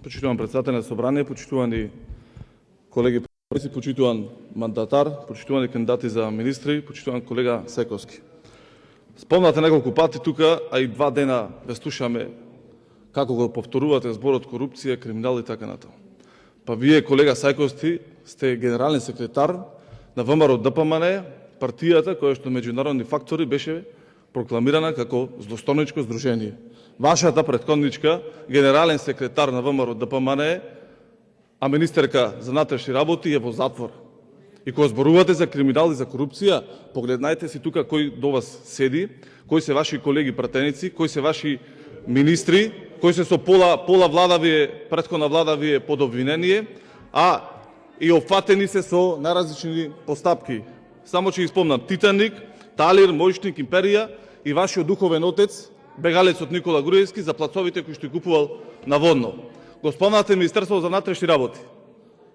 Почитуван председател на собрание, почитувани колеги, почитуван мандатар, почитувани кандидати за министри, почитуван колега Сековски. Спомнате неколку пати тука, а и 2 дена ве слушаме како го повторувате зборот корупција, криминал и така натаму. Па вие, колега Сајковски, сте генерален секретар на ВМРО ДПМН, партијата која што меѓународни фактори беше прокламирана како злостоничко здружение. Вашата претходничка, генерален секретар на ВМРО ДПМН, а министерка за внатрешни работи е во затвор. И кога зборувате за криминал и за корупција, погледнајте си тука кој до вас седи, кои се ваши колеги пратеници, кои се ваши министри, кои се со пола влада ви е, претходна влада ви е под обвинение, а и опфатени се со наразлични постапки. Само ќе ги спомнам: Титаник, Талир, Мојшник, Империја и вашиот духовен отец, бегалецот Никола Груевски, за плацовите кои што ги купувал наводно. Го спомнате Министерството за внатрешни работи.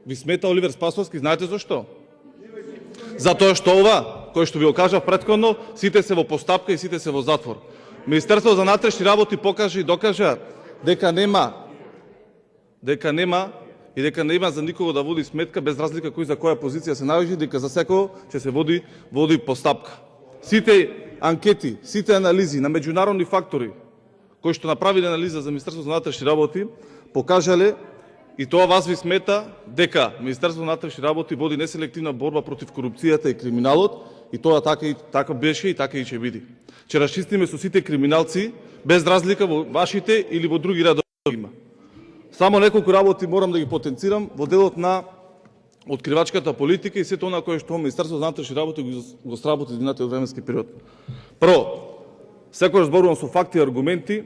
Ви смета Оливер Спасовски, знаете зашто? Затоа што ова, кој што ви го кажав претходно, сите се во постапка и сите се во затвор. Министерството за внатрешни работи покажа и докажа дека нема и дека нема за никого да води сметка, без разлика кој за која позиција се наоѓа, дека за секој ќе се води постапка. Сите анкети, сите анализи на меѓународни фактори кои што направиле анализа за Министерството за внатрешни работи покажале, и тоа вас ви смета, дека Министерството за внатрешни работи води неселективна борба против корупцијата и криминалот, и тоа така беше и така и ќе биде. Ќе расчистиме со сите криминалци, без разлика во вашите или во други радови има. Само неколку работи морам да ги потенцирам во делот на откривачката политика и сето она кое што Министерството за внатрешни работи го сработи изминатиот временски период. Прво, секогаш зборувам со факти и аргументи,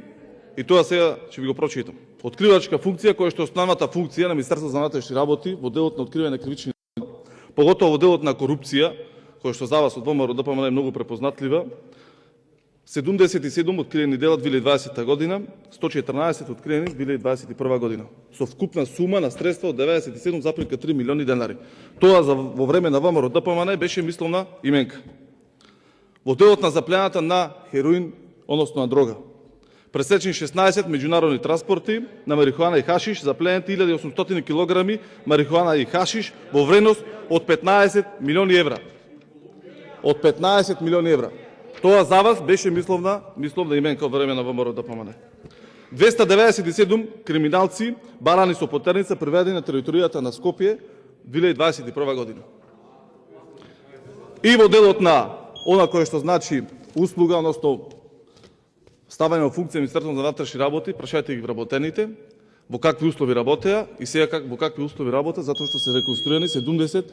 и тоа сега ќе ви го прочитам. Откривачка функција, која што е основната функција на Министерството за внатрешни работи во делот на откривање на кривични дела, поготово во делот на корупција, која што за вас од ВМРО ДПМН е многу препознатлива. 77 откриени дела 2020 година, 114 откриени 2021 година, со вкупна сума на средства од 97,3 милиони денари. Тоа во време на ВМРО ДПМН беше мисловна именка. Во делот на заплената на хероин, односно на дрога, пресечени 16 меѓународни транспорти на марихуана и хашиш, запленети 1800 килограми марихуана и хашиш во вредност од 15 милиони евра. Од 15 милиони евра. Тоа за вас беше мисловна именка од време на ВМРО ДПМН. 297 криминалци барани со потерница приведени на територијата на Скопје 2021 година. И во делот на она кое што значи услуга, односно ставање во функција Министерството за внатрешни работи, прашајте ги вработените во какви услови работеа и сега во какви услови работат, затоа што се реконструирани 70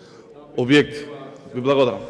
објекти. Ви благодарам.